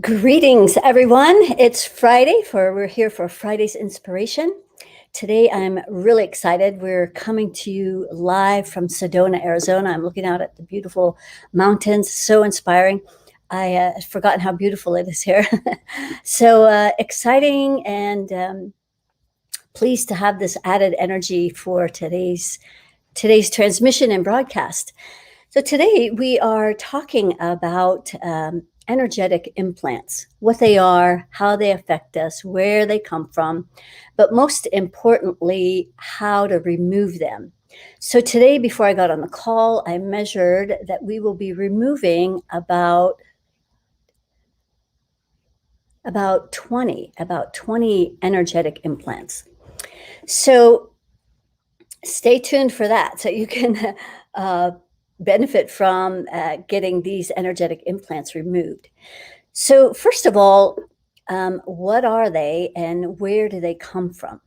Greetings, everyone. It's Friday we're here for Friday's inspiration. Today, I'm really excited. We're coming to you live from Sedona, Arizona. I'm looking out at the beautiful mountains. So inspiring. I had forgotten how beautiful it is here. So exciting and pleased to have this added energy for today's transmission and broadcast. So today we are talking about energetic implants, what they are, how they affect us, where they come from, but most importantly, how to remove them. So today, before I got on the call, I measured that we will be removing about 20 energetic implants. So stay tuned for that so you can benefit from getting these energetic implants removed. So first of all, what are they and where do they come from?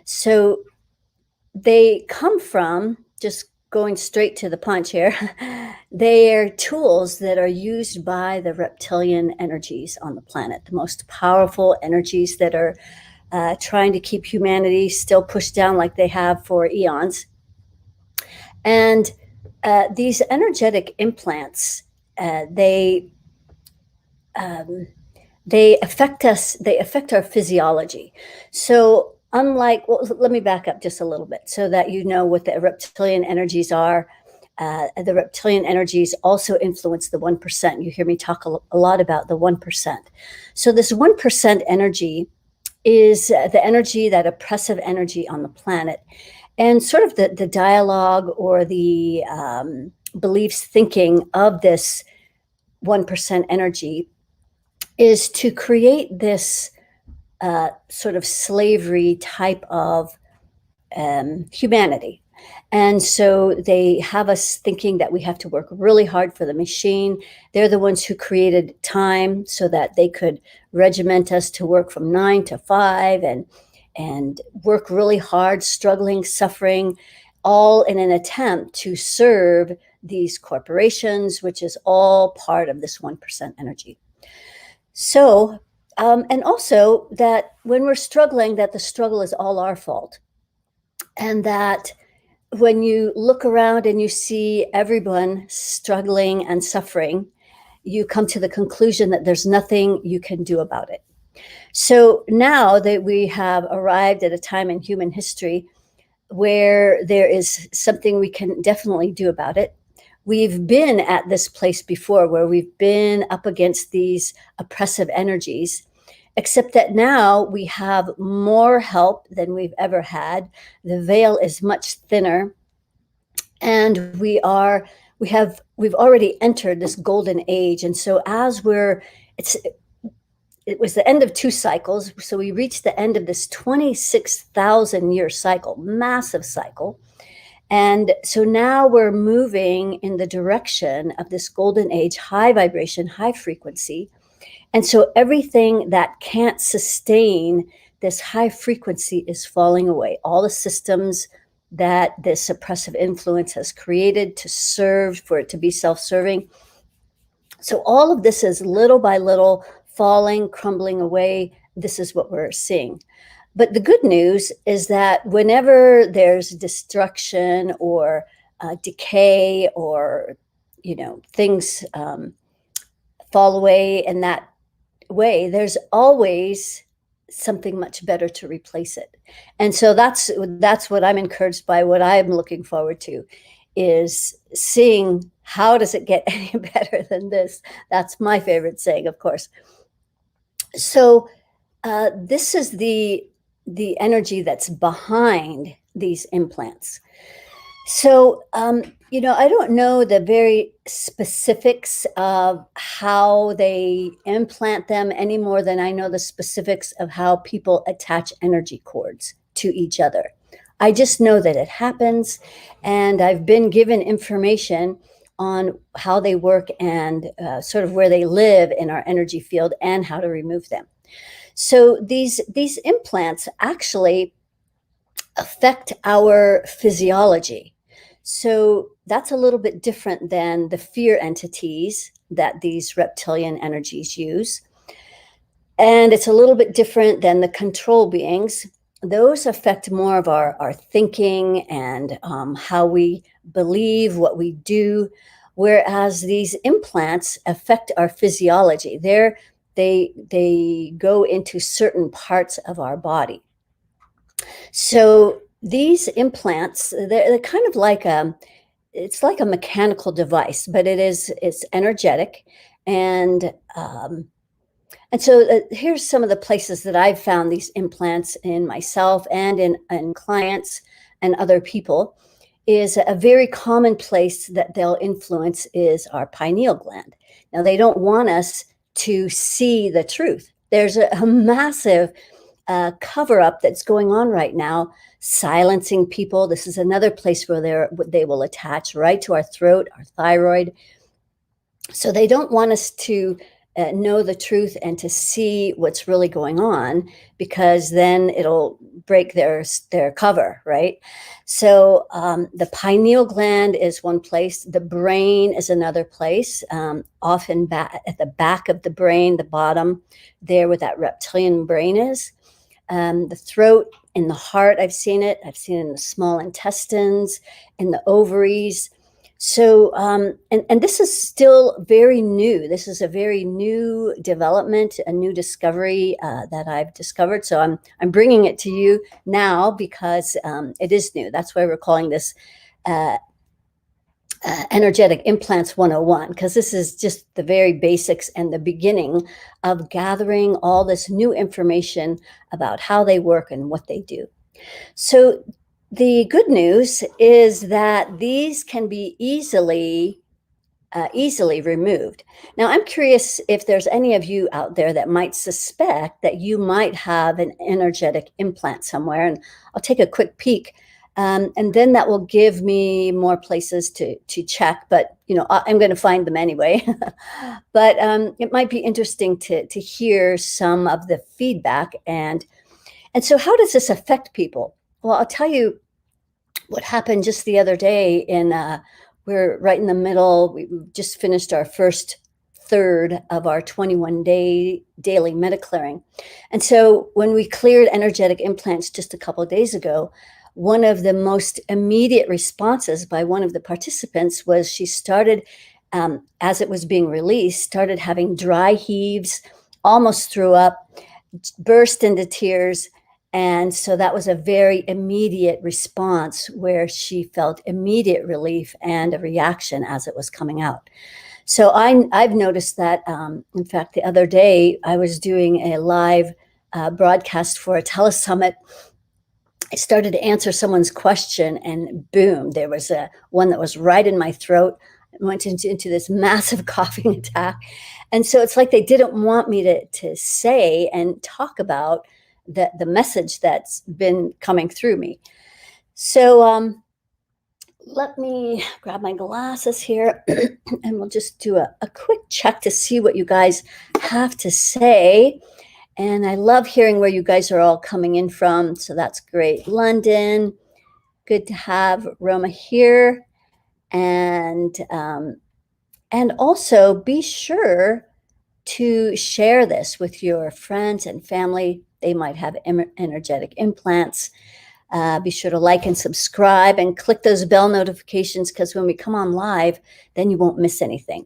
So they come from, just going straight to the punch here, they are tools that are used by the reptilian energies on the planet, the most powerful energies that are trying to keep humanity still pushed down like they have for eons. And these energetic implants, they affect us. They affect our physiology. So let me back up just a little bit so that you know what the reptilian energies are. The reptilian energies also influence the 1%. You hear me talk a lot about the 1%. So this 1% energy is the energy, that oppressive energy on the planet. And sort of the dialogue or the beliefs, thinking of this 1% energy is to create this sort of slavery type of humanity. And so they have us thinking that we have to work really hard for the machine. They're the ones who created time so that they could regiment us to work from 9 to 5 and work really hard, struggling, suffering, all in an attempt to serve these corporations, which is all part of this 1% energy. So, and also that when we're struggling, that the struggle is all our fault. And that when you look around and you see everyone struggling and suffering, you come to the conclusion that there's nothing you can do about it. So now that we have arrived at a time in human history where there is something we can definitely do about it, we've been at this place before where we've been up against these oppressive energies, except that now we have more help than we've ever had. The veil is much thinner, and we've already entered this golden age. And so it was the end of 2 cycles. So we reached the end of this 26,000 year cycle, massive cycle. And so now we're moving in the direction of this golden age, high vibration, high frequency. And so everything that can't sustain this high frequency is falling away. All the systems that this oppressive influence has created to serve, for it to be self-serving. So all of this is little by little falling, crumbling away. This is what we're seeing. But the good news is that whenever there's destruction or decay or, things fall away in that way, there's always something much better to replace it. And so that's what I'm encouraged by. What I'm looking forward to is seeing how does it get any better than this. That's my favorite saying, of course. So this is the energy that's behind these implants. So, I don't know the very specifics of how they implant them any more than I know the specifics of how people attach energy cords to each other. I just know that it happens, and I've been given information on how they work and sort of where they live in our energy field and how to remove them. So these implants actually affect our physiology. So that's a little bit different than the fear entities that these reptilian energies use. And it's a little bit different than the control beings. Those affect more of our thinking and how we believe, what we do, whereas these implants affect our physiology. They go into certain parts of our body. So these implants, they're kind of like it's like a mechanical device, but it's energetic, and and so here's some of the places that I've found these implants in myself and in clients and other people. Is a very common place that they'll influence is our pineal gland. Now, they don't want us to see the truth. There's a massive cover up that's going on right now, silencing people. This is another place where they will attach right to our throat, our thyroid. So they don't want us to know the truth and to see what's really going on, because then it'll break their cover, right? So the pineal gland is one place. The brain is another place. Often at the back of the brain, the bottom there, where that reptilian brain is. The throat, in the heart, I've seen it. I've seen it in the small intestines, in the ovaries. So, and this is still very new. This is a very new development, a new discovery that I've discovered. So I'm bringing it to you now because it is new. That's why we're calling this uh, Energetic Implants 101, because this is just the very basics and the beginning of gathering all this new information about how they work and what they do. So the good news is that these can be easily removed. Now, I'm curious if there's any of you out there that might suspect that you might have an energetic implant somewhere, and I'll take a quick peek. And then that will give me more places to check, but I'm going to find them anyway. But it might be interesting to hear some of the feedback. And so how does this affect people? Well, I'll tell you what happened just the other day. We're right in the middle. We just finished our first third of our 21-day daily MediClearing. And so when we cleared energetic implants just a couple of days ago, one of the most immediate responses by one of the participants was she started, as it was being released, started having dry heaves, almost threw up, burst into tears. And so that was a very immediate response where she felt immediate relief and a reaction as it was coming out. So I've noticed that, in fact, the other day I was doing a live broadcast for a telesummit. I started to answer someone's question, and boom, there was one that was right in my throat. I went into this massive coughing attack. And so it's like they didn't want me to say and talk about the message that's been coming through me. So let me grab my glasses here and we'll just do a quick check to see what you guys have to say. And I love hearing where you guys are all coming in from. So that's great. London, good to have Roma here. And also be sure to share this with your friends and family. They might have energetic implants. Be sure to like and subscribe and click those bell notifications, because when we come on live, then you won't miss anything.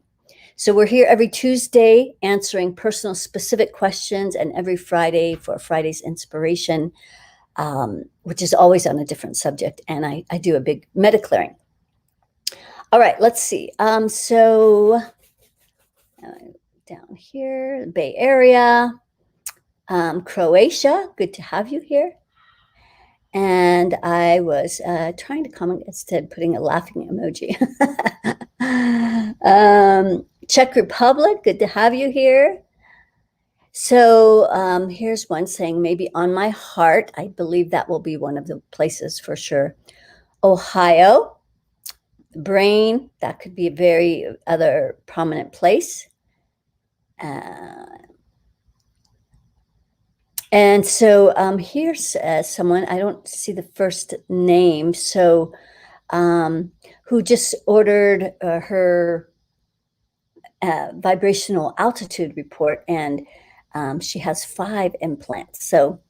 So we're here every Tuesday answering personal specific questions, and every Friday for Friday's inspiration, which is always on a different subject. And I do a big MediClearing. All right, let's see. So down here, Bay Area, Croatia, good to have you here. And I was trying to comment instead, putting a laughing emoji. Czech Republic, good to have you here. So here's one saying, maybe on my heart. I believe that will be one of the places for sure. Ohio, brain, that could be a very other prominent place. And so here's someone, I don't see the first name, so who just ordered her vibrational altitude report, and She has 5 implants. So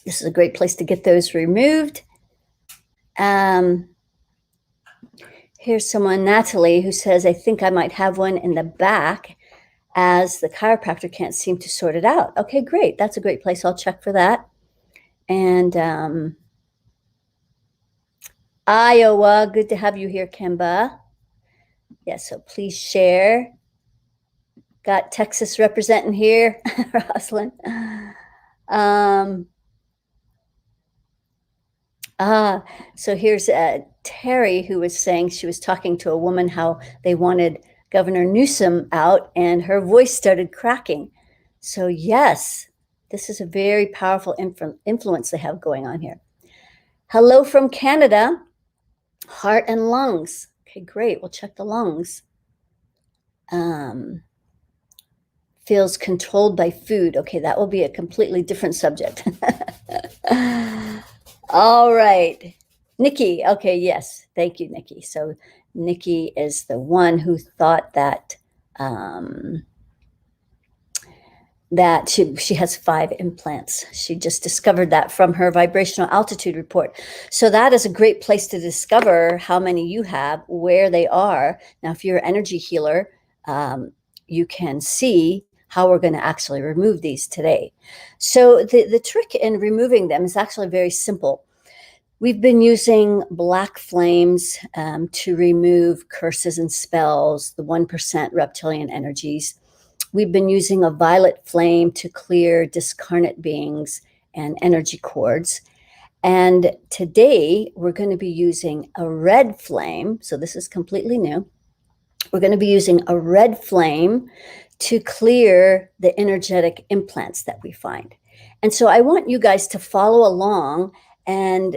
this is a great place to get those removed. Here's someone, Natalie, who says, I think I might have one in the back as the chiropractor can't seem to sort it out. Okay, great. That's a great place. I'll check for that. And Iowa, good to have you here, Kimba. Yes, so please share. Got Texas representing here, Rosalind. So here's Terry, who was saying she was talking to a woman how they wanted Governor Newsom out, and her voice started cracking. So yes, this is a very powerful influence they have going on here. Hello from Canada, heart and lungs. Okay, great. We'll check the lungs. Feels controlled by food. Okay, that will be a completely different subject. All right. Nikki. Okay, yes. Thank you, Nikki. So Nikki is the one who thought that that she has 5 implants. She just discovered that from her vibrational altitude report. So that is a great place to discover how many you have, where they are. Now, if you're an energy healer, you can see how we're going to actually remove these today. So the trick in removing them is actually very simple. We've been using black flames to remove curses and spells, the 1% reptilian energies. We've been using a violet flame to clear discarnate beings and energy cords. And today we're going to be using a red flame. So this is completely new. We're going to be using a red flame to clear the energetic implants that we find. And so I want you guys to follow along and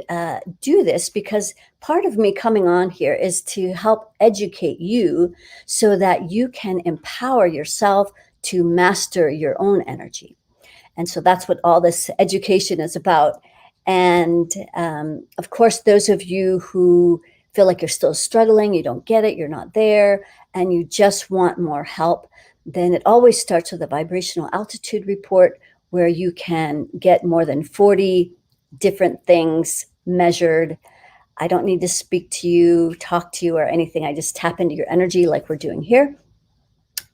do this, because part of me coming on here is to help educate you so that you can empower yourself to master your own energy. And so that's what all this education is about. And of course, those of you who feel like you're still struggling, you don't get it, you're not there, and you just want more help, then it always starts with a vibrational altitude report where you can get more than 40 different things measured. I don't need to speak to you, talk to you, or anything. I just tap into your energy like we're doing here.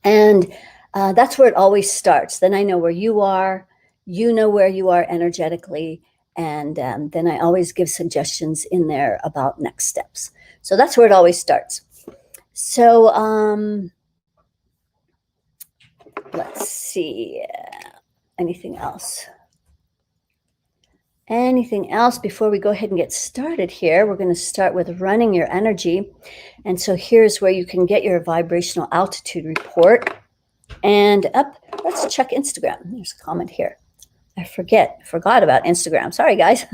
And that's where it always starts. Then I know where you are, you know where you are energetically, and then I always give suggestions in there about next steps. So that's where it always starts. So let's see, anything else? Anything else before we go ahead and get started here? We're going to start with running your energy. And so here's where you can get your vibrational altitude report. And let's check Instagram. There's a comment here. I forgot about Instagram. Sorry, guys.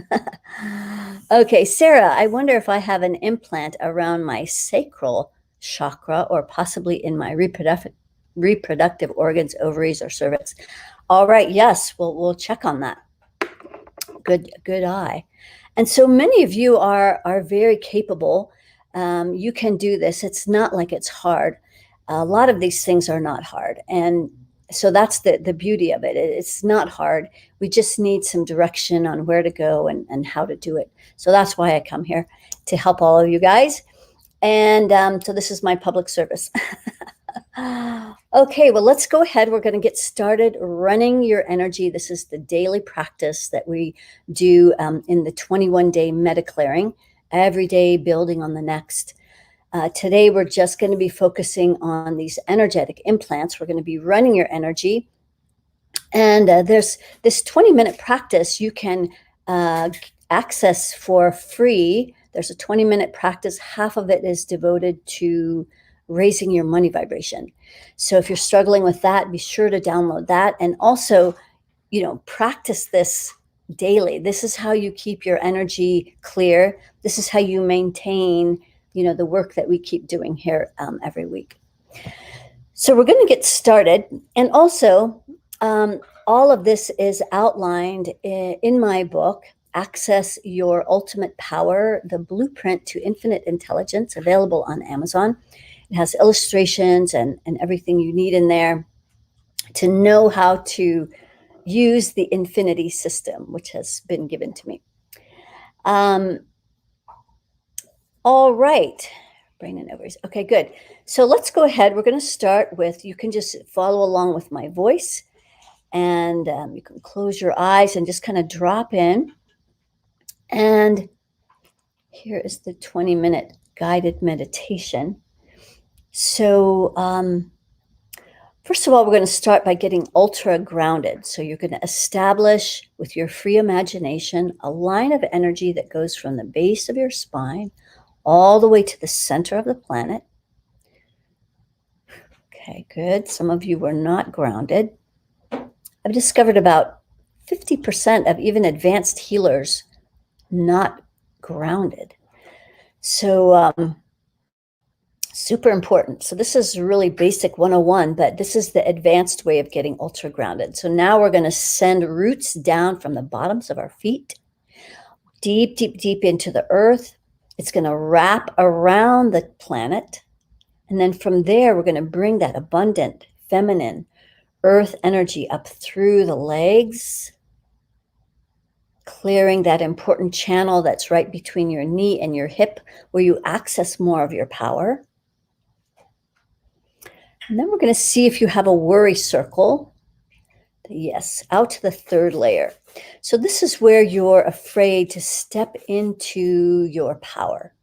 Okay, Sarah, I wonder if I have an implant around my sacral chakra or possibly in my reproductive organs, ovaries, or cervix. All right, yes, we'll check on that. Good eye. And so many of you are very capable. You can do this. It's not like it's hard. A lot of these things are not hard. And so that's the beauty of it. It's not hard. We just need some direction on where to go and how to do it. So that's why I come here, to help all of you guys. And so this is my public service. Okay, well, let's go ahead. We're going to get started running your energy. This is the daily practice that we do in the 21-day MediClearing, every day building on the next. Today, we're just going to be focusing on these energetic implants. We're going to be running your energy. And there's this 20-minute practice you can access for free. There's a 20-minute practice. Half of it is devoted to raising your money vibration. So if you're struggling with that, be sure to download that. And also, practice this daily. This is how you keep your energy clear. This is how you maintain, the work that we keep doing here every week. So we're going to get started. And also, all of this is outlined in my book, Access Your Ultimate Power, The Blueprint to Infinite Intelligence, available on Amazon. It has illustrations and everything you need in there. to know how to use the infinity system, which has been given to me. All right. Brain and ovaries. Okay, good. So let's go ahead. We're going to start with, you can just follow along with my voice, and you can close your eyes and just kind of drop in. And here is the 20-minute guided meditation. So first of all, we're going to start by getting ultra grounded. So you're going to establish with your free imagination a line of energy that goes from the base of your spine all the way to the center of the planet. Okay, good. Some of you were not grounded. I've discovered about 50% of even advanced healers not grounded. So super important. So this is really basic 101, but this is the advanced way of getting ultra grounded. So now we're going to send roots down from the bottoms of our feet, deep, deep, deep into the earth. It's going to wrap around the planet. And then from there, we're going to bring that abundant, feminine earth energy up through the legs, clearing that important channel that's right between your knee and your hip, where you access more of your power. And then we're going to see if you have a worry circle. Yes, out to the third layer. So this is where you're afraid to step into your power.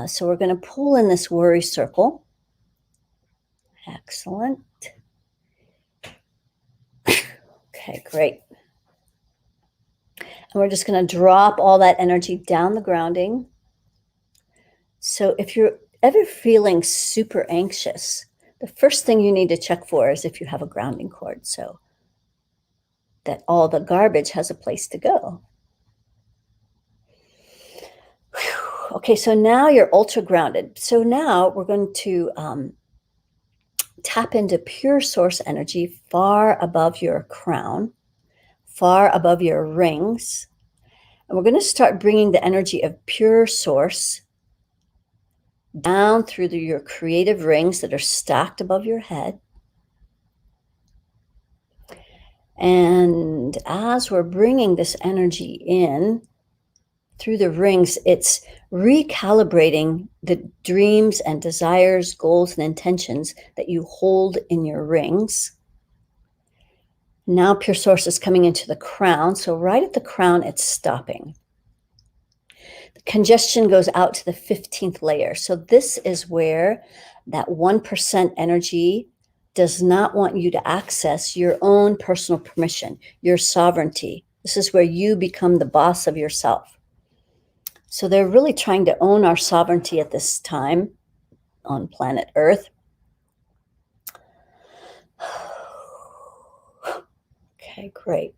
So we're going to pull in this worry circle. Excellent. Okay, great. And we're just going to drop all that energy down the grounding. So if you're ever feeling super anxious, the first thing you need to check for is if you have a grounding cord, so that all the garbage has a place to go. Whew. Okay, so now you're ultra grounded. So now we're going to tap into pure source energy far above your crown, far above your rings. And we're going to start bringing the energy of pure source down through your creative rings that are stacked above your head. And as we're bringing this energy in through the rings, it's recalibrating the dreams and desires, goals, and intentions that you hold in your rings. Now pure source is coming into the crown. So right at the crown, it's stopping. The congestion goes out to the 15th layer. So this is where that 1% energy does not want you to access your own personal permission, your sovereignty. This is where you become the boss of yourself. So they're really trying to own our sovereignty at this time on planet Earth. Okay, great.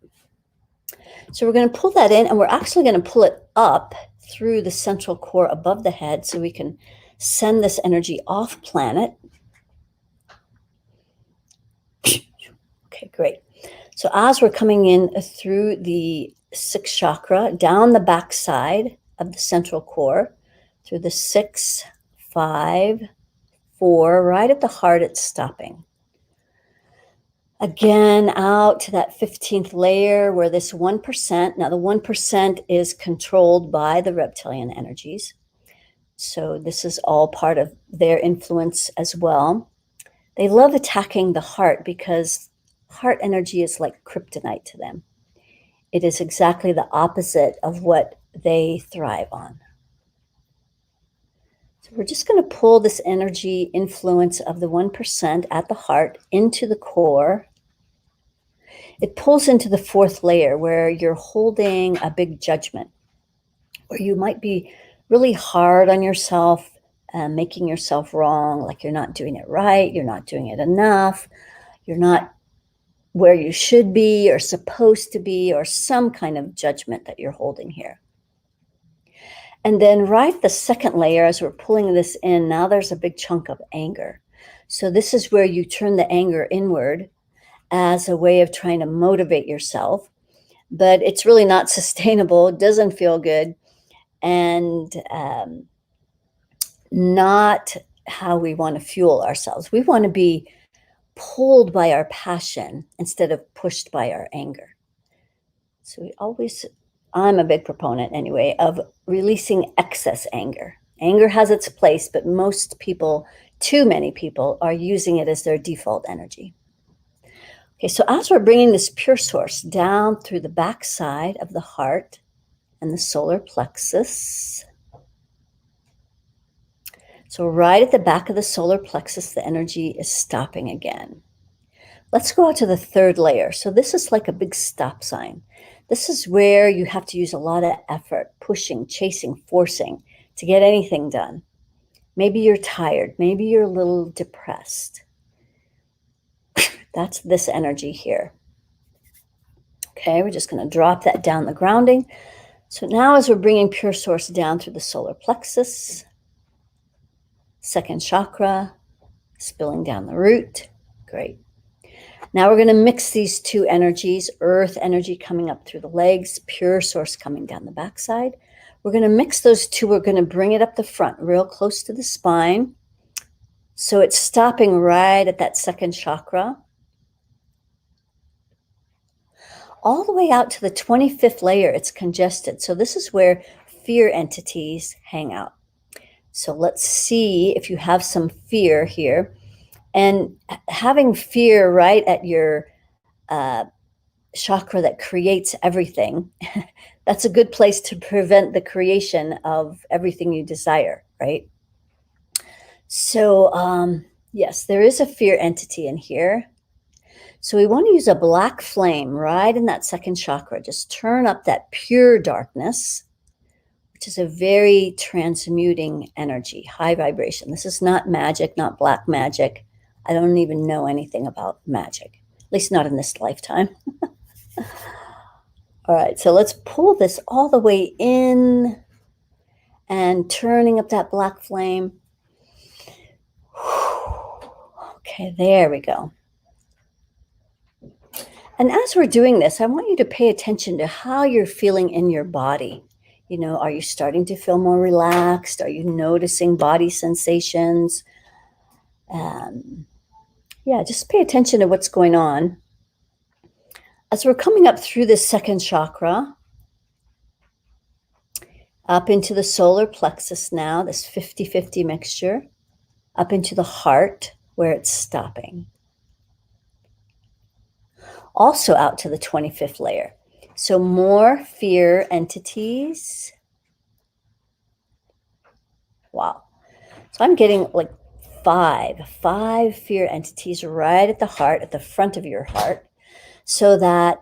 So we're going to pull that in, and we're actually going to pull it up through the central core above the head so we can send this energy off planet. Okay, great. So as we're coming in through the sixth chakra, down the back side of the central core, through the 6, 5, 4, right at the heart, it's stopping. Again, out to that 15th layer where this 1%, now the 1% is controlled by the reptilian energies. So this is all part of their influence as well. They love attacking the heart because heart energy is like kryptonite to them. It is exactly the opposite of what they thrive on. So we're just going to pull this energy influence of the 1% at the heart into the core. It pulls into the 4th layer where you're holding a big judgment, where you might be really hard on yourself, making yourself wrong, like you're not doing it right, you're not doing it enough, you're not where you should be or supposed to be, or some kind of judgment that you're holding here. And then right the 2nd layer, as we're pulling this in, now there's a big chunk of anger. So this is where you turn the anger inward as a way of trying to motivate yourself, but it's really not sustainable. It doesn't feel good, and not how we want to fuel ourselves. We want to be pulled by our passion instead of pushed by our anger. So I'm a big proponent anyway, of releasing excess anger. Anger has its place, but most people, too many people, are using it as their default energy. Okay, so as we're bringing this pure source down through the back side of the heart and the solar plexus. So right at the back of the solar plexus, the energy is stopping again. Let's go out to the third layer. So this is like a big stop sign. This is where you have to use a lot of effort, pushing, chasing, forcing to get anything done. Maybe you're tired. Maybe you're a little depressed. That's this energy here. Okay, we're just going to drop that down the grounding. So now as we're bringing pure source down through the solar plexus, second chakra, spilling down the root. Great. Now we're going to mix these two energies, earth energy coming up through the legs, pure source coming down the backside. We're going to mix those two. We're going to bring it up the front, real close to the spine. So it's stopping right at that second chakra. All the way out to the 25th layer, it's congested. So this is where fear entities hang out. So let's see if you have some fear here. And having fear right at your chakra that creates everything, that's a good place to prevent the creation of everything you desire, right? So yes, there is a fear entity in here. So we want to use a black flame right in that second chakra. Just turn up that pure darkness, which is a very transmuting energy, high vibration. This is not magic, not black magic. I don't even know anything about magic, at least not in this lifetime. All right, so let's pull this all the way in and turning up that black flame. Okay, there we go. And as we're doing this, I want you to pay attention to how you're feeling in your body. You know, are you starting to feel more relaxed? Are you noticing body sensations? Yeah, just pay attention to what's going on. As we're coming up through this second chakra, up into the solar plexus now, this 50-50 mixture, up into the heart where it's stopping. Also out to the 25th layer. So more fear entities. Wow. So I'm getting like five fear entities right at the heart, at the front of your heart. So that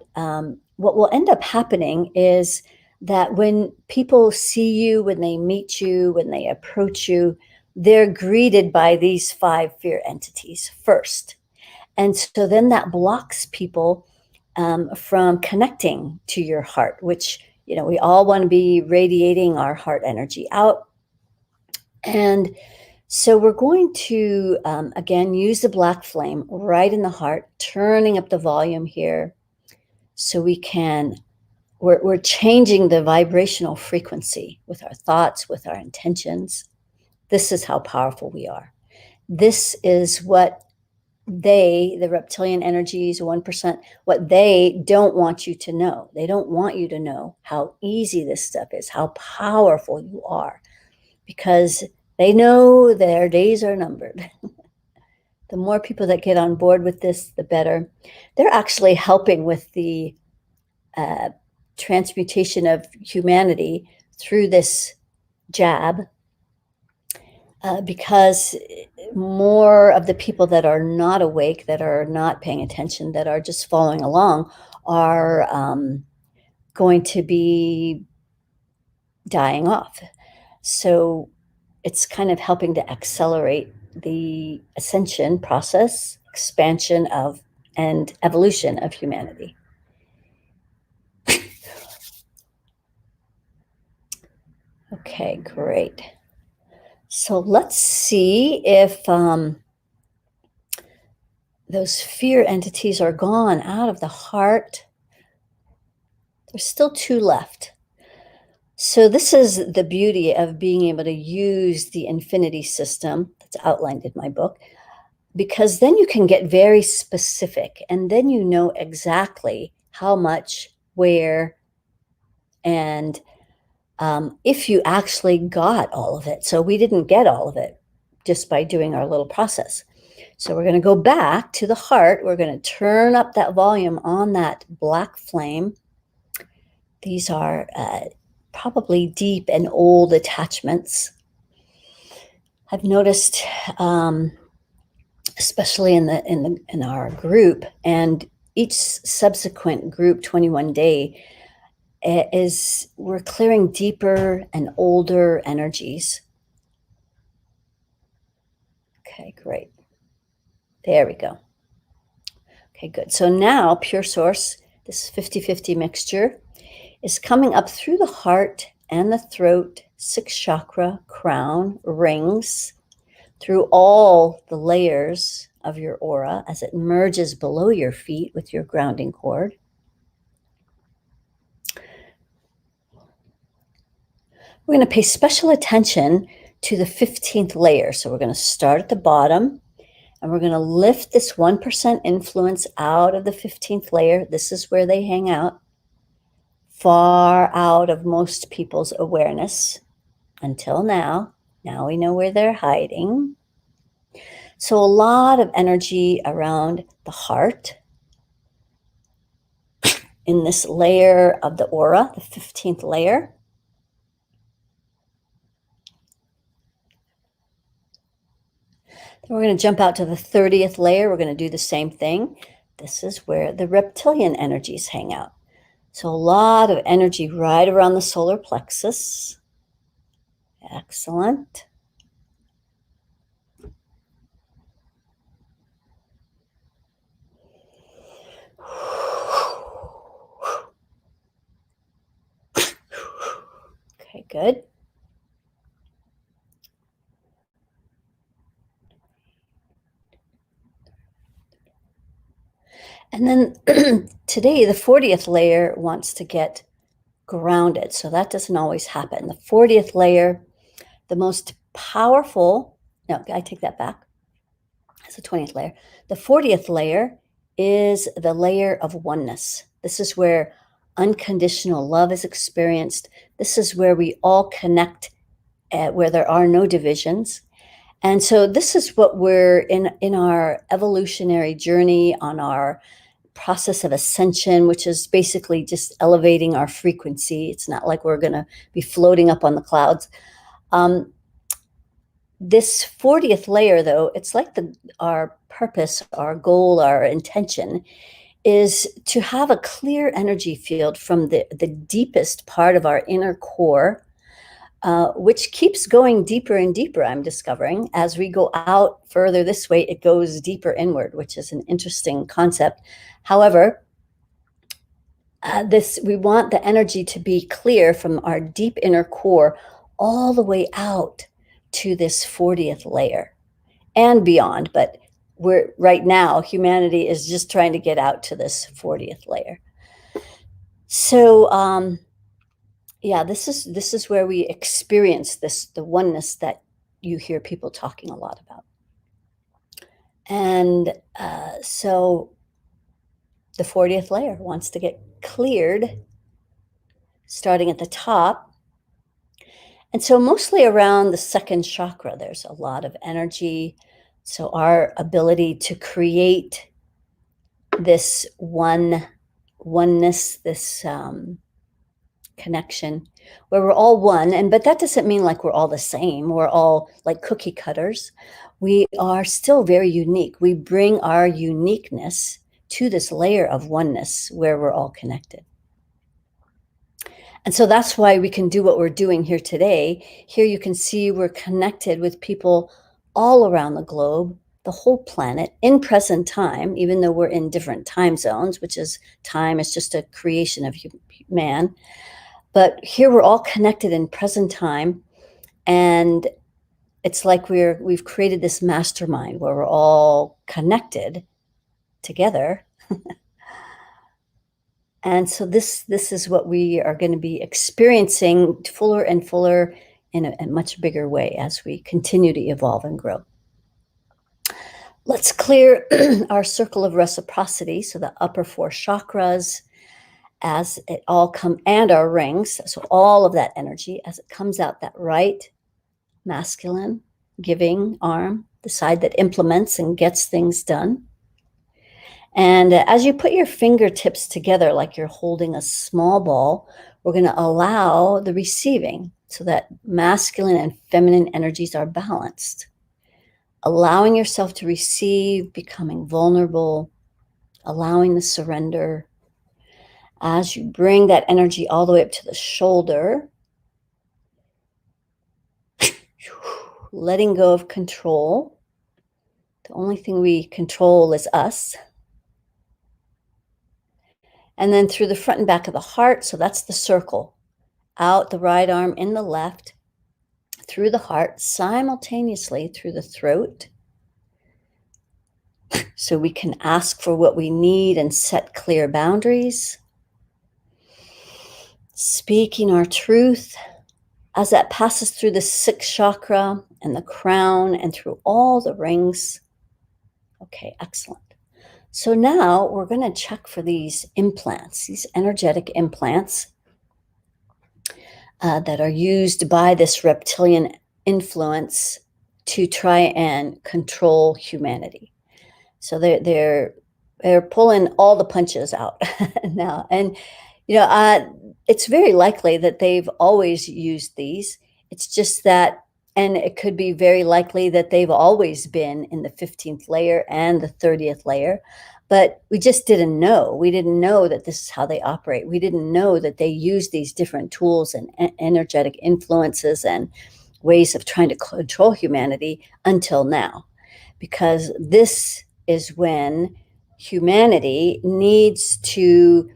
what will end up happening is that when people see you, when they meet you, when they approach you, they're greeted by these 5 fear entities first. And so then that blocks people from connecting to your heart, which, you know, we all want to be radiating our heart energy out. And so we're going to, again, use the black flame right in the heart, turning up the volume here so we can, we're changing the vibrational frequency with our thoughts, with our intentions. This is how powerful we are. This is what the reptilian energies, 1%, what they don't want you to know. They don't want you to know how easy this stuff is, how powerful you are, because they know their days are numbered. The more people that get on board with this, the better. They're actually helping with the transmutation of humanity through this jab, because more of the people that are not awake, that are not paying attention, that are just following along, are going to be dying off. So it's kind of helping to accelerate the ascension process, expansion of, and evolution of humanity. Okay, great. So let's see if those fear entities are gone out of the heart. There's still 2 left. So this is the beauty of being able to use the infinity system that's outlined in my book. because then you can get very specific, and then you know exactly how much, where, and if you actually got all of it. So we didn't get all of it just by doing our little process. So we're going to go back to the heart. We're going to turn up that volume on that black flame. These are probably deep and old attachments. I've noticed, especially in our group, and each subsequent group 21 day is we're clearing deeper and older energies. Okay, great. There we go. Okay, good. So now Pure Source, this 50-50 mixture, is coming up through the heart and the throat, 6th chakra, crown, rings, through all the layers of your aura as it merges below your feet with your grounding cord. We're going to pay special attention to the 15th layer. So we're going to start at the bottom, and we're going to lift this 1% influence out of the 15th layer. This is where they hang out, far out of most people's awareness until now. Now we know where they're hiding. So a lot of energy around the heart in this layer of the aura, the 15th layer. Then we're going to jump out to the 30th layer. We're going to do the same thing. This is where the reptilian energies hang out. So a lot of energy right around the solar plexus. Excellent. Okay, good. And then today, the 40th layer wants to get grounded. So that doesn't always happen. The 40th layer, the most powerful, no, I take that back. It's the 20th layer. The 40th layer is the layer of oneness. This is where unconditional love is experienced. This is where we all connect, where there are no divisions. And so this is what we're in our evolutionary journey, on our process of ascension, which is basically just elevating our frequency. It's not like we're going to be floating up on the clouds. This 40th layer, though, it's like our purpose, our goal, our intention is to have a clear energy field from the deepest part of our inner core, which keeps going deeper and deeper, I'm discovering. As we go out further this way, it goes deeper inward, which is an interesting concept. However, we want the energy to be clear from our deep inner core all the way out to this 40th layer and beyond. But right now, humanity is just trying to get out to this 40th layer. So, yeah, this is where we experience the oneness that you hear people talking a lot about. And so the 40th layer wants to get cleared, starting at the top. And so mostly around the 2nd chakra, there's a lot of energy. So our ability to create this oneness, this connection where we're all one, but that doesn't mean like we're all the same. We're all like cookie cutters. We are still very unique. We bring our uniqueness to this layer of oneness where we're all connected. And so that's why we can do what we're doing here today. Here you can see we're connected with people all around the globe, the whole planet, in present time, even though we're in different time zones, which is time is just a creation of man. But here we're all connected in present time, and it's like we've created this mastermind where we're all connected together. And so this is what we are going to be experiencing fuller and fuller in a much bigger way as we continue to evolve and grow. Let's clear our circle of reciprocity, so the upper four chakras, as it all come, and our rings, so all of that energy as it comes out, that right masculine giving arm, the side that implements and gets things done. And as you put your fingertips together like you're holding a small ball, we're going to allow the receiving, so that masculine and feminine energies are balanced. Allowing yourself to receive, becoming vulnerable, allowing the surrender. As you bring that energy all the way up to the shoulder, letting go of control. The only thing we control is us. And then through the front and back of the heart, so that's the circle. Out the right arm, in the left, through the heart, simultaneously through the throat. So we can ask for what we need and set clear boundaries. Speaking our truth as that passes through the sixth chakra and the crown and through all the rings. Okay, excellent. So now we're going to check for these implants, these energetic implants that are used by this reptilian influence to try and control humanity. So they're pulling all the punches out now. And, it's very likely that they've always used these. It's just that, and it could be very likely that they've always been in the 15th layer and the 30th layer, but we just didn't know. We didn't know that this is how they operate. We didn't know that they use these different tools and energetic influences and ways of trying to control humanity until now, because this is when humanity needs to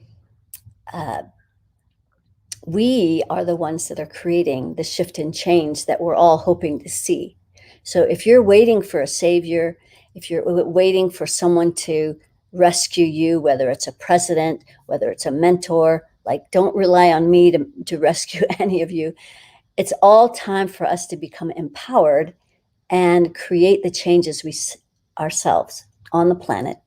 we are the ones that are creating the shift and change that we're all hoping to see. So if you're waiting for a savior, if you're waiting for someone to rescue you, whether it's a president, whether it's a mentor, like, don't rely on me to rescue any of you. It's all time for us to become empowered and create the changes we ourselves on the planet.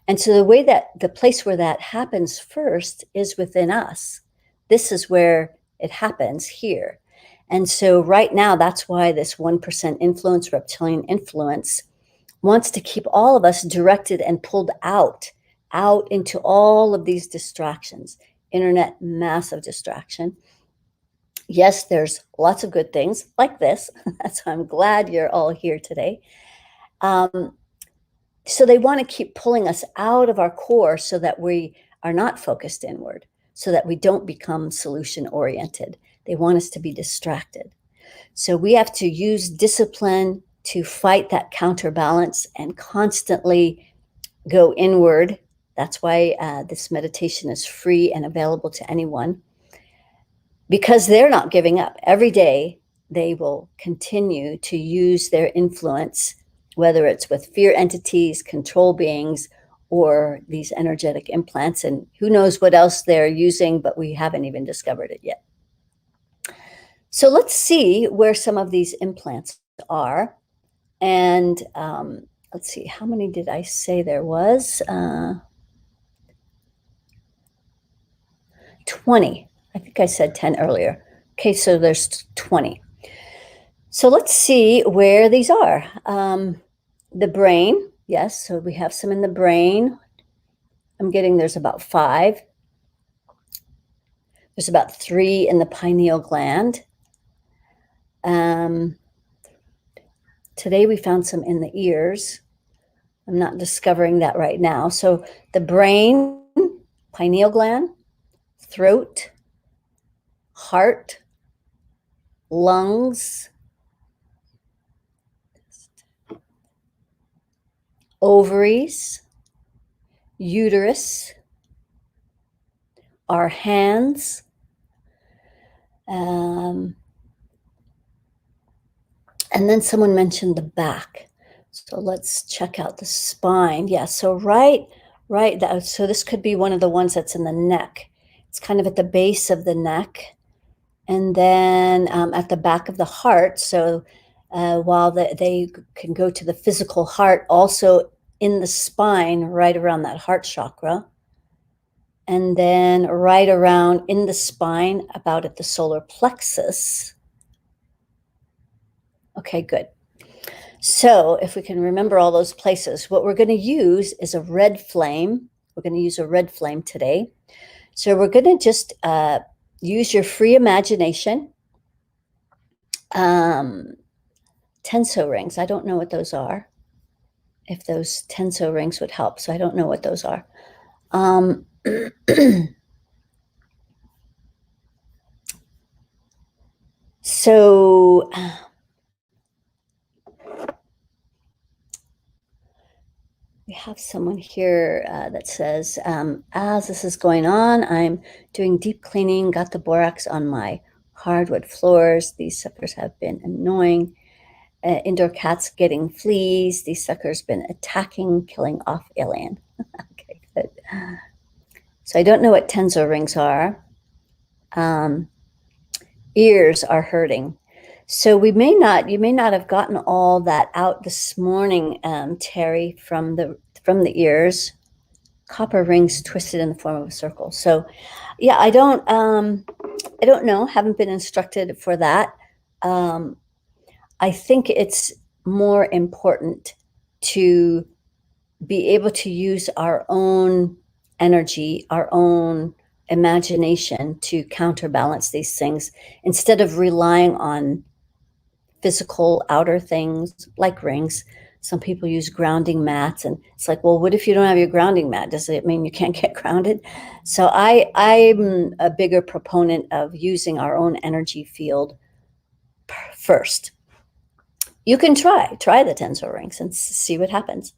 And so the place where that happens first is within us. This is where it happens here. And so right now, that's why this 1% influence, reptilian influence, wants to keep all of us directed and pulled out into all of these distractions. Internet, massive distraction. Yes, there's lots of good things like this. So I'm glad you're all here today. So they want to keep pulling us out of our core so that we are not focused inward, so that we don't become solution oriented. They want us to be distracted. So we have to use discipline to fight that counterbalance and constantly go inward. That's why this meditation is free and available to anyone, because they're not giving up. Every day they will continue to use their influence, whether it's with fear entities, control beings, or these energetic implants, and who knows what else they're using, but we haven't even discovered it yet. So let's see where some of these implants are. And let's see, how many did I say there was? 20. I think I said 10 earlier. Okay, so there's 20. So let's see where these are. The brain, yes, so we have some in the brain. I'm getting there's about 5. There's about 3 in the pineal gland. Today we found some in the ears. I'm not discovering that right now. So the brain, pineal gland, throat, heart, lungs, ovaries, uterus, our hands, and then someone mentioned the back. So let's check out the spine. Yeah, so right, so this could be one of the ones that's in the neck. It's kind of at the base of the neck, and then at the back of the heart. So while they can go to the physical heart, also in the spine, right around that heart chakra. And then right around in the spine, about at the solar plexus. Okay, good. So if we can remember all those places, what we're going to use is a red flame. We're going to use a red flame today. So we're going to just use your free imagination. Tenso rings. I don't know what those are. If those tenso rings would help. So I don't know what those are. So we have someone here that says, as this is going on, I'm doing deep cleaning, got the borax on my hardwood floors. These suckers have been annoying. Indoor cats getting fleas. These suckers been attacking, killing off alien. Okay, good. So I don't know what tenso rings are. Ears are hurting. So you may not have gotten all that out this morning, Terry, from the ears. Copper rings twisted in the form of a circle. So, yeah, I don't know. Haven't been instructed for that. I think it's more important to be able to use our own energy, our own imagination to counterbalance these things instead of relying on physical outer things like rings. Some people use grounding mats, and it's like, well, what if you don't have your grounding mat? Does it mean you can't get grounded? So I'm a bigger proponent of using our own energy field first. You can try the tensor rings and see what happens.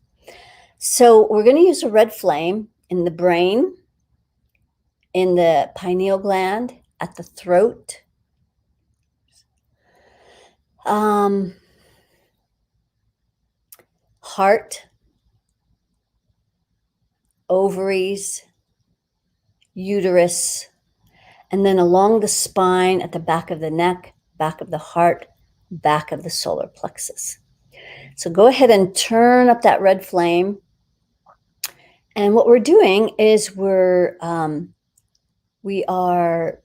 So we're going to use a red flame in the brain, in the pineal gland, at the throat, heart, ovaries, uterus, and then along the spine, at the back of the neck, back of the heart, back of the solar plexus. So go ahead and turn up that red flame. And what we're doing is we are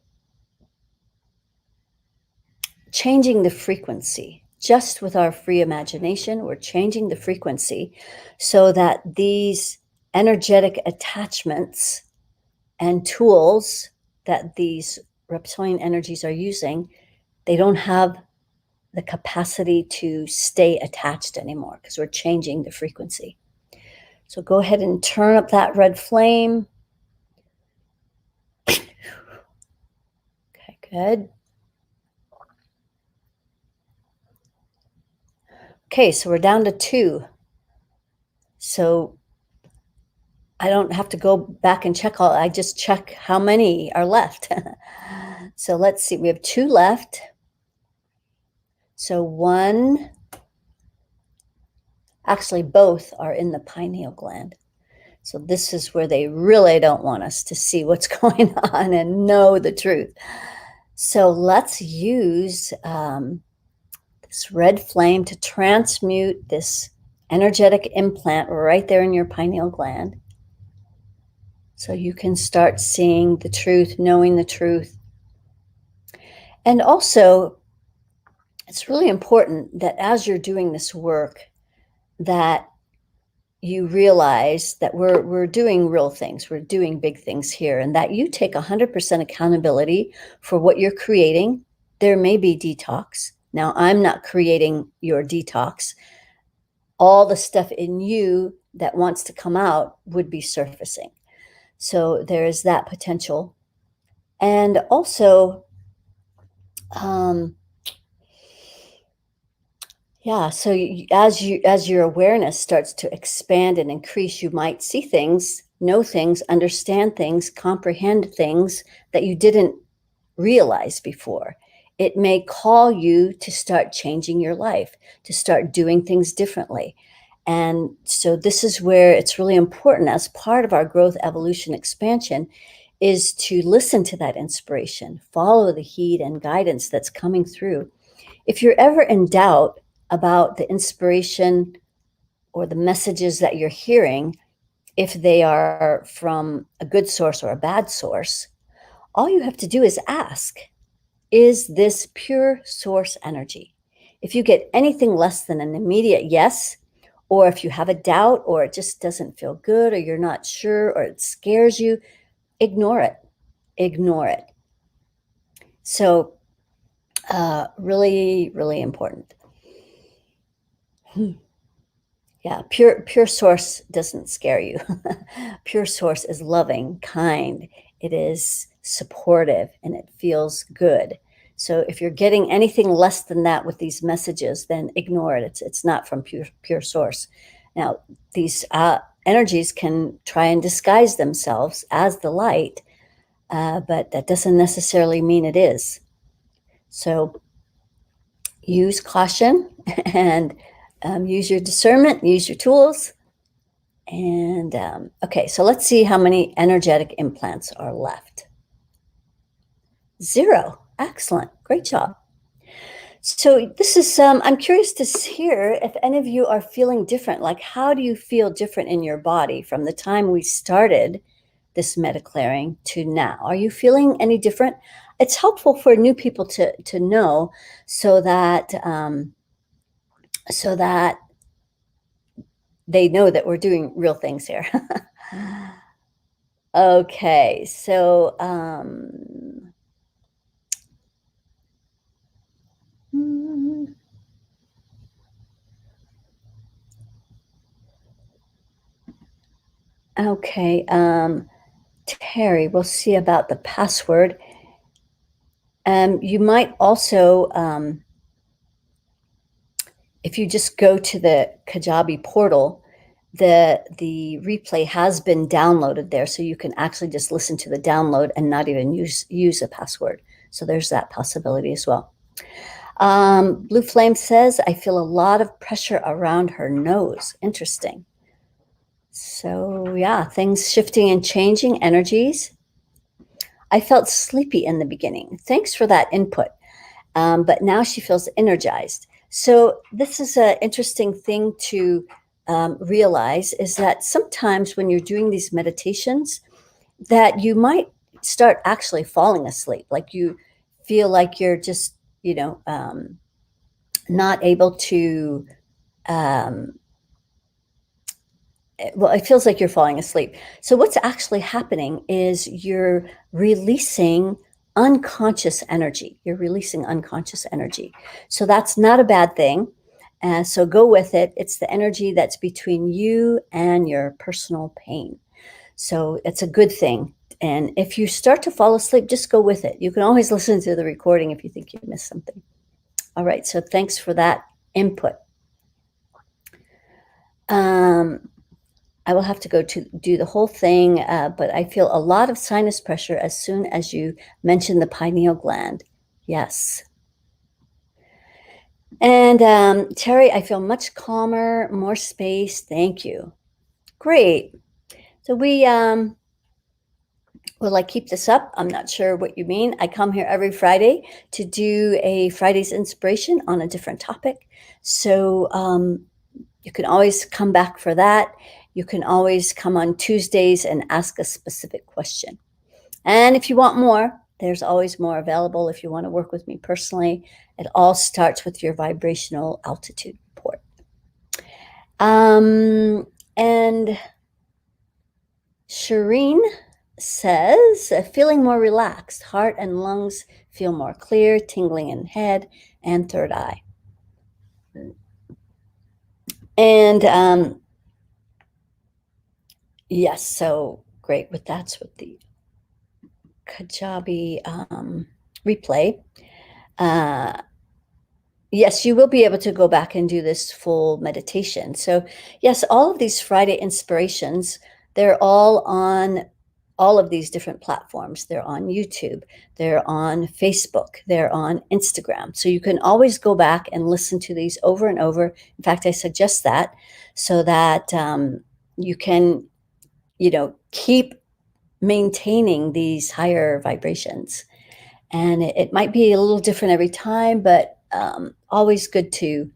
changing the frequency. Just with our free imagination, we're changing the frequency so that these energetic attachments and tools that these reptilian energies are using, they don't have the capacity to stay attached anymore because we're changing the frequency. So go ahead and turn up that red flame. Okay, good. Okay, so we're down to 2. So I don't have to go back and check all. I just check how many are left. So let's see. We have 2 left. So 1, actually both are in the pineal gland. So this is where they really don't want us to see what's going on and know the truth. So let's use this red flame to transmute this energetic implant right there in your pineal gland. So you can start seeing the truth, knowing the truth. And also, it's really important that as you're doing this work, that you realize that we're doing real things. We're doing big things here, and that you take 100% accountability for what you're creating. There may be detox. Now, I'm not creating your detox. All the stuff in you that wants to come out would be surfacing. So there is that potential. And also, so as your awareness starts to expand and increase, you might see things, know things, understand things, comprehend things that you didn't realize before. It may call you to start changing your life, to start doing things differently. And so this is where it's really important as part of our growth, evolution, expansion is to listen to that inspiration, follow the heed and guidance that's coming through. If you're ever in doubt, about the inspiration or the messages that you're hearing, if they are from a good source or a bad source, all you have to do is ask, is this pure source energy? If you get anything less than an immediate yes, or if you have a doubt, or it just doesn't feel good, or you're not sure, or it scares you, ignore it. Ignore it. So, really, really important. Yeah, pure source doesn't scare you. Pure source is loving, kind. It is supportive, and it feels good. So if you're getting anything less than that with these messages, then ignore it. It's not from pure source. Now, these energies can try and disguise themselves as the light, but that doesn't necessarily mean it is. So use caution and use your discernment, use your tools. And okay, so let's see how many energetic implants are left. 0. Excellent. Great job. So this is, I'm curious to hear if any of you are feeling different. Like, how do you feel different in your body from the time we started this MediClearing to now? Are you feeling any different? It's helpful for new people to know, so that they know that we're doing real things here. Okay, so okay, Terry, we'll see about the password. You might also, if you just go to the Kajabi portal, the replay has been downloaded there, so you can actually just listen to the download and not even use a password. So there's that possibility as well. Blue Flame says, I feel a lot of pressure around her nose. Interesting. So yeah, things shifting and changing, energies. I felt sleepy in the beginning. Thanks for that input. But now she feels energized. So this is an interesting thing to realize, is that sometimes when you're doing these meditations, that you might start actually falling asleep. Like you feel like you're just, not able to, well, it feels like you're falling asleep. So what's actually happening is you're releasing unconscious energy. You're releasing unconscious energy. So that's not a bad thing. So go with it. It's the energy that's between you and your personal pain. So it's a good thing. And if you start to fall asleep, just go with it. You can always listen to the recording if you think you missed something. All right. So thanks for that input. I will have to go to do the whole thing, but I feel a lot of sinus pressure as soon as you mention the pineal gland. Yes. And Terry, I feel much calmer, more space. Thank you. Great. So we will I keep this up? I'm not sure what you mean. I come here every Friday to do a Friday's inspiration on a different topic. So you can always come back for that. You can always come on Tuesdays and ask a specific question. And if you want more, there's always more available if you want to work with me personally. It all starts with your vibrational altitude report. And Shireen says, feeling more relaxed, heart and lungs feel more clear, tingling in head and third eye. And yes, so great. That's with the Kajabi replay. Yes, you will be able to go back and do this full meditation. So yes, all of these Friday inspirations, they're all on all of these different platforms. They're on YouTube, they're on Facebook, they're on Instagram. So you can always go back and listen to these over and over. In fact, I suggest that, so that you can, keep maintaining these higher vibrations. And it might be a little different every time, but always good to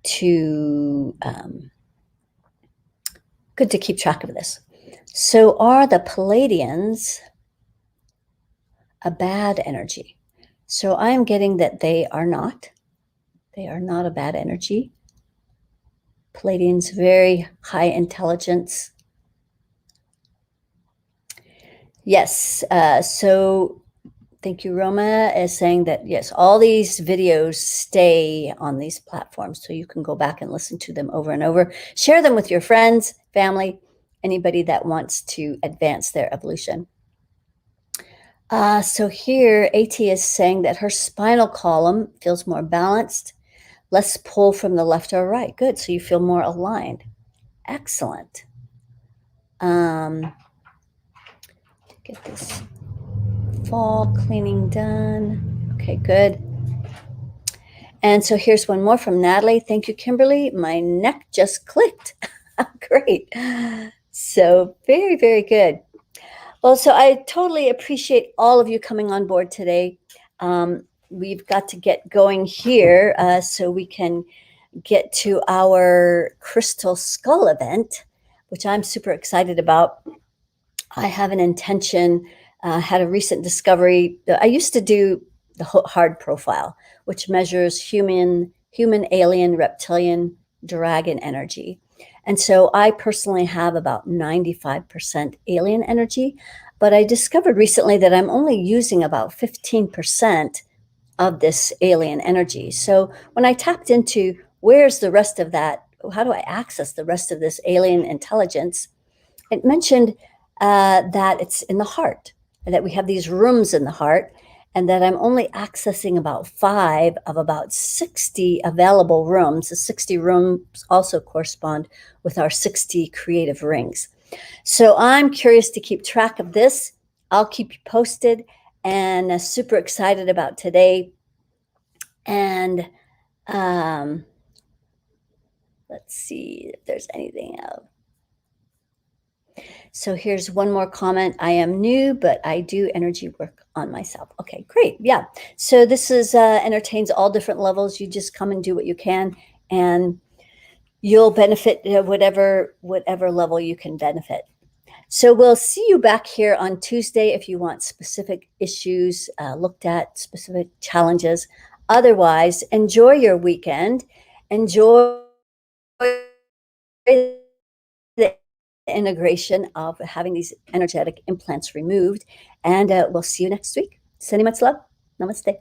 to good to keep track of this. So are the Palladians a bad energy? So I'm getting that they are not. They are not a bad energy. Palladians, very high intelligence. Yes. So thank you, Roma, is saying that, yes, all these videos stay on these platforms, so you can go back and listen to them over and over. Share them with your friends, family, anybody that wants to advance their evolution. So here, AT is saying that her spinal column feels more balanced, less pull from the left or right. Good. So you feel more aligned. Excellent. Get this fall cleaning done. Okay, good. And so here's one more from Natalie. Thank you, Kimberly. My neck just clicked. Great. So very, very good. Well, so I totally appreciate all of you coming on board today. We've got to get going here so we can get to our Crystal Skull event, which I'm super excited about. I have an intention, had a recent discovery. I used to do the hard profile, which measures human, alien, reptilian, dragon energy. And so I personally have about 95% alien energy, but I discovered recently that I'm only using about 15% of this alien energy. So when I tapped into where's the rest of that, how do I access the rest of this alien intelligence? It mentioned that it's in the heart, and that we have these rooms in the heart, and that I'm only accessing about 5 of about 60 available rooms. The 60 rooms also correspond with our 60 creative rings. So I'm curious to keep track of this. I'll keep you posted, and super excited about today. And let's see if there's anything else. So here's one more comment. I am new, but I do energy work on myself. Okay, great. Yeah. So this is entertains all different levels. You just come and do what you can, and you'll benefit whatever level you can benefit. So we'll see you back here on Tuesday if you want specific issues looked at, specific challenges. Otherwise, enjoy your weekend. Enjoy the integration of having these energetic implants removed. And we'll see you next week. Sending much love. Namaste.